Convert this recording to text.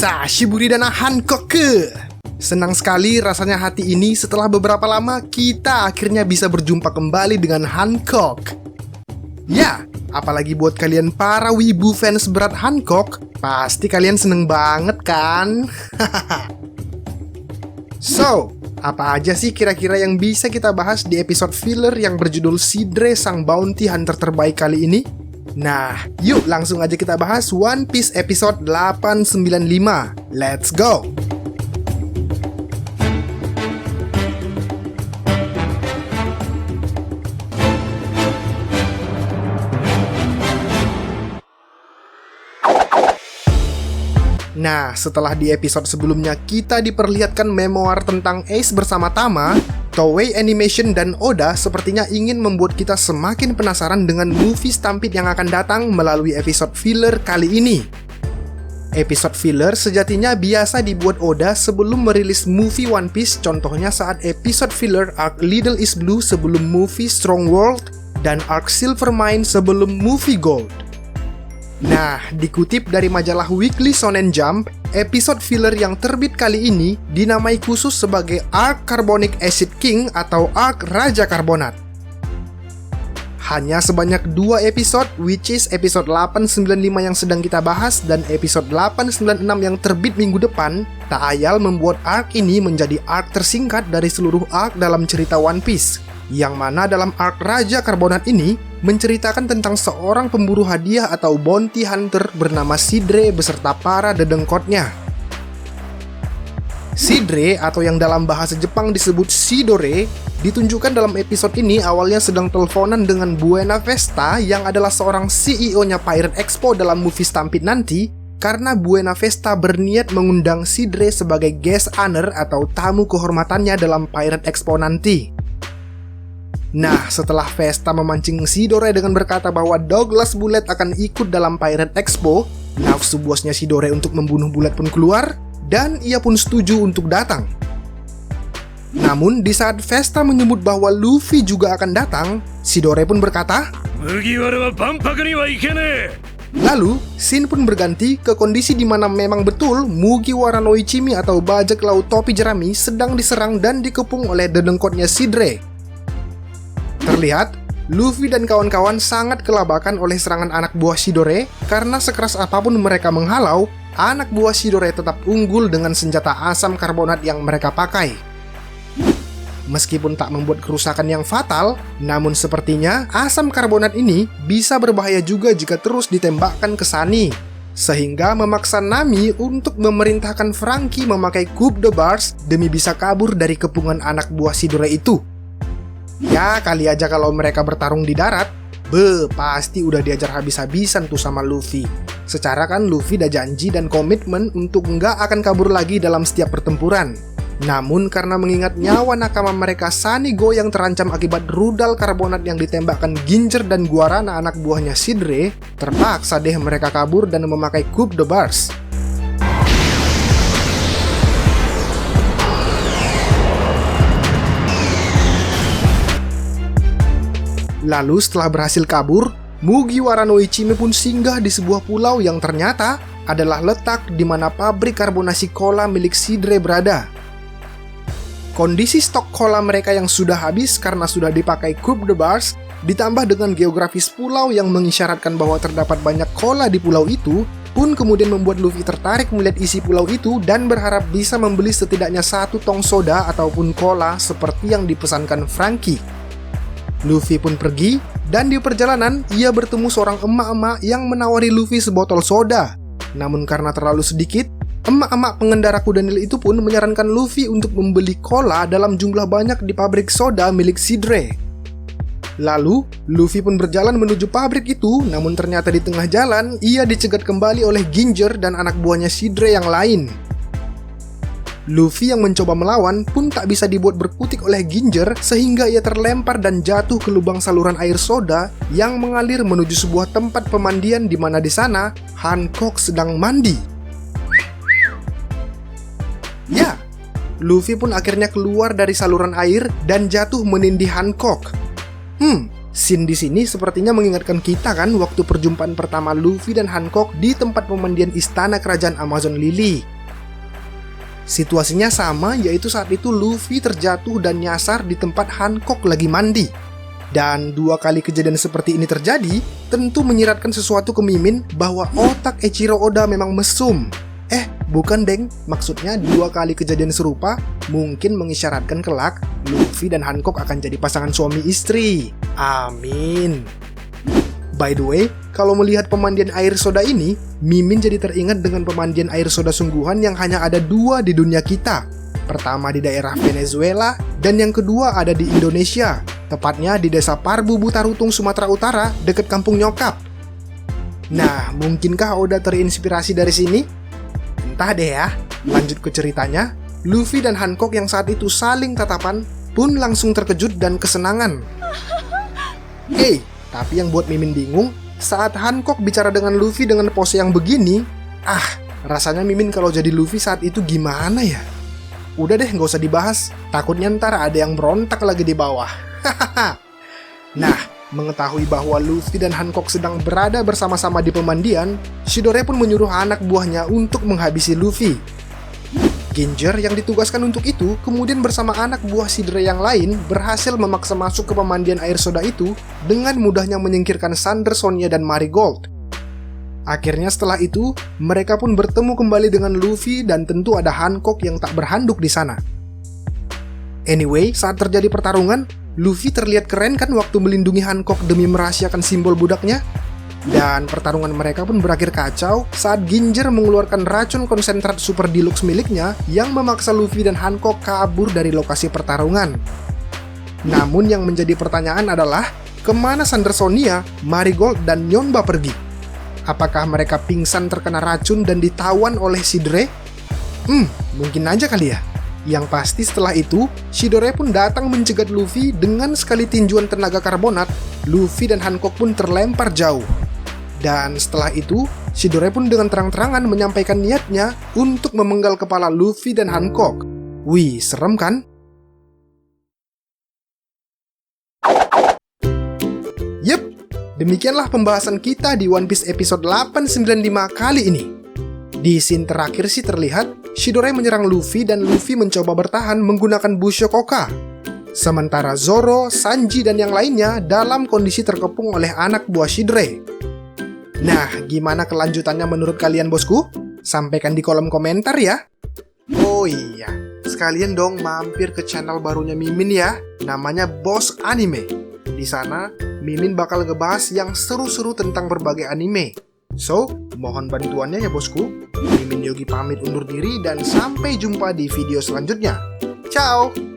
Sashiburi dan Hancock. Senang sekali rasanya hati ini setelah beberapa lama kita akhirnya bisa berjumpa kembali dengan Hancock. Ya, apalagi buat kalian para wibu fans berat Hancock, pasti kalian seneng banget kan? So, apa aja sih kira-kira yang bisa kita bahas di episode filler yang berjudul Sidre Sang Bounty Hunter terbaik kali ini? Nah, yuk langsung aja kita bahas One Piece episode 895. Let's go! Nah, setelah di episode sebelumnya kita diperlihatkan memoir tentang Ace bersama Tama, Toei Animation dan Oda sepertinya ingin membuat kita semakin penasaran dengan movie Stampede yang akan datang melalui episode filler kali ini. Episode filler sejatinya biasa dibuat Oda sebelum merilis movie One Piece, contohnya saat episode filler arc Little is Blue sebelum movie Strong World dan arc Silvermine sebelum movie Gold. Nah, dikutip dari majalah Weekly Shonen Jump, episode filler yang terbit kali ini dinamai khusus sebagai Arc Carbonic Acid King atau Arc Raja Karbonat. Hanya sebanyak 2 episode, which is episode 895 yang sedang kita bahas dan episode 896 yang terbit minggu depan, tak ayal membuat arc ini menjadi arc tersingkat dari seluruh arc dalam cerita One Piece. Yang mana dalam arc Raja Karbonat ini menceritakan tentang seorang pemburu hadiah atau bounty hunter bernama Sidre beserta para dedengkotnya. Sidre atau yang dalam bahasa Jepang disebut Shidore ditunjukkan dalam episode ini awalnya sedang teleponan dengan Buena Vesta yang adalah seorang CEO-nya Pirate Expo dalam movie Stampede nanti, karena Buena Vesta berniat mengundang Sidre sebagai guest honor atau tamu kehormatannya dalam Pirate Expo nanti. Nah, setelah Vesta memancing Shidore dengan berkata bahwa Douglas Bullet akan ikut dalam Pirate Expo, nafsu bosnya Shidore untuk membunuh Bullet pun keluar, dan ia pun setuju untuk datang. Namun, di saat Vesta menyebut bahwa Luffy juga akan datang, Shidore pun berkata, lalu, scene pun berganti ke kondisi di mana memang betul Mugiwara no Ichimi atau bajak laut topi jerami sedang diserang dan dikepung oleh dedengkotnya Sidre. Terlihat, Luffy dan kawan-kawan sangat kelabakan oleh serangan anak buah Shidore karena sekeras apapun mereka menghalau, anak buah Shidore tetap unggul dengan senjata asam karbonat yang mereka pakai. Meskipun tak membuat kerusakan yang fatal, namun sepertinya asam karbonat ini bisa berbahaya juga jika terus ditembakkan ke Sunny, sehingga memaksa Nami untuk memerintahkan Franky memakai Coup de Bars demi bisa kabur dari kepungan anak buah Shidore itu. Ya, kali aja kalau mereka bertarung di darat, pasti udah diajar habis-habisan tuh sama Luffy. Secara kan Luffy udah janji dan komitmen untuk nggak akan kabur lagi dalam setiap pertempuran. Namun karena mengingat nyawa nakama mereka Sunny Go yang terancam akibat rudal karbonat yang ditembakkan Ginger dan Guarana anak buahnya Sidre, terpaksa deh mereka kabur dan memakai Coup de Bars. Lalu setelah berhasil kabur, Mugiwara no Ichimi pun singgah di sebuah pulau yang ternyata adalah letak di mana pabrik karbonasi cola milik Sidre berada. Kondisi stok cola mereka yang sudah habis karena sudah dipakai Coup de Bars, ditambah dengan geografis pulau yang mengisyaratkan bahwa terdapat banyak cola di pulau itu, pun kemudian membuat Luffy tertarik melihat isi pulau itu dan berharap bisa membeli setidaknya 1 tong soda ataupun cola seperti yang dipesankan Franky. Luffy pun pergi, dan di perjalanan ia bertemu seorang emak-emak yang menawari Luffy sebotol soda. Namun karena terlalu sedikit, emak-emak pengendara kuda nil itu pun menyarankan Luffy untuk membeli cola dalam jumlah banyak di pabrik soda milik Sidre. Lalu, Luffy pun berjalan menuju pabrik itu, namun ternyata di tengah jalan ia dicegat kembali oleh Ginger dan anak buahnya Sidre yang lain. Luffy yang mencoba melawan pun tak bisa dibuat berkutik oleh Ginger sehingga ia terlempar dan jatuh ke lubang saluran air soda yang mengalir menuju sebuah tempat pemandian di mana di sana Hancock sedang mandi. Ya, Luffy pun akhirnya keluar dari saluran air dan jatuh menindih Hancock. Scene di sini sepertinya mengingatkan kita kan waktu perjumpaan pertama Luffy dan Hancock di tempat pemandian istana kerajaan Amazon Lily. Situasinya sama, yaitu saat itu Luffy terjatuh dan nyasar di tempat Hancock lagi mandi. Dan 2 kali kejadian seperti ini terjadi, tentu menyiratkan sesuatu ke Mimin bahwa otak Eiichiro Oda memang mesum. Bukan deng, maksudnya 2 kali kejadian serupa mungkin mengisyaratkan kelak Luffy dan Hancock akan jadi pasangan suami istri. Amin. By the way, kalau melihat pemandian air soda ini, Mimin jadi teringat dengan pemandian air soda sungguhan yang hanya ada 2 di dunia kita. Pertama di daerah Venezuela, dan yang kedua ada di Indonesia, tepatnya di desa Parbu Butarutung, Sumatera Utara, dekat kampung nyokap. Nah, mungkinkah Oda terinspirasi dari sini? Entah deh ya. Lanjut ke ceritanya, Luffy dan Hancock yang saat itu saling tatapan pun langsung terkejut dan kesenangan. Tapi yang buat Mimin bingung, saat Hancock bicara dengan Luffy dengan pose yang begini, rasanya Mimin kalau jadi Luffy saat itu gimana ya? Udah deh, nggak usah dibahas, takutnya ntar ada yang berontak lagi di bawah. Nah, mengetahui bahwa Luffy dan Hancock sedang berada bersama-sama di pemandian, Chidori pun menyuruh anak buahnya untuk menghabisi Luffy. Ginger yang ditugaskan untuk itu kemudian bersama anak buah Chidori yang lain berhasil memaksa masuk ke pemandian air soda itu dengan mudahnya menyingkirkan Thunder, Sonia, dan Marigold. Akhirnya setelah itu, mereka pun bertemu kembali dengan Luffy dan tentu ada Hancock yang tak berhanduk di sana. Anyway, saat terjadi pertarungan, Luffy terlihat keren kan waktu melindungi Hancock demi merahasiakan simbol budaknya? Dan pertarungan mereka pun berakhir kacau saat Ginger mengeluarkan racun konsentrat super deluxe miliknya yang memaksa Luffy dan Hancock kabur dari lokasi pertarungan. Namun yang menjadi pertanyaan adalah, kemana Thunder, Sonia, Marigold, dan Yonba pergi? Apakah mereka pingsan terkena racun dan ditawan oleh Chidori? Mungkin aja kali ya. Yang pasti setelah itu, Chidori pun datang mencegat Luffy dengan sekali tinjuan tenaga karbonat. Luffy dan Hancock pun terlempar jauh. Dan setelah itu, Chidori pun dengan terang-terangan menyampaikan niatnya untuk memenggal kepala Luffy dan Hancock. Wih, serem kan? Yep, demikianlah pembahasan kita di One Piece episode 895 kali ini. Di scene terakhir sih terlihat Chidori menyerang Luffy dan Luffy mencoba bertahan menggunakan Busho Koka. Sementara Zoro, Sanji, dan yang lainnya dalam kondisi terkepung oleh anak buah Chidori. Nah, gimana kelanjutannya menurut kalian bosku? Sampaikan di kolom komentar ya. Oh iya, sekalian dong mampir ke channel barunya Mimin ya, namanya Boss Anime. Di sana, Mimin bakal ngebahas yang seru-seru tentang berbagai anime. So, mohon bantuannya ya bosku. Mimin Yogi pamit undur diri dan sampai jumpa di video selanjutnya. Ciao!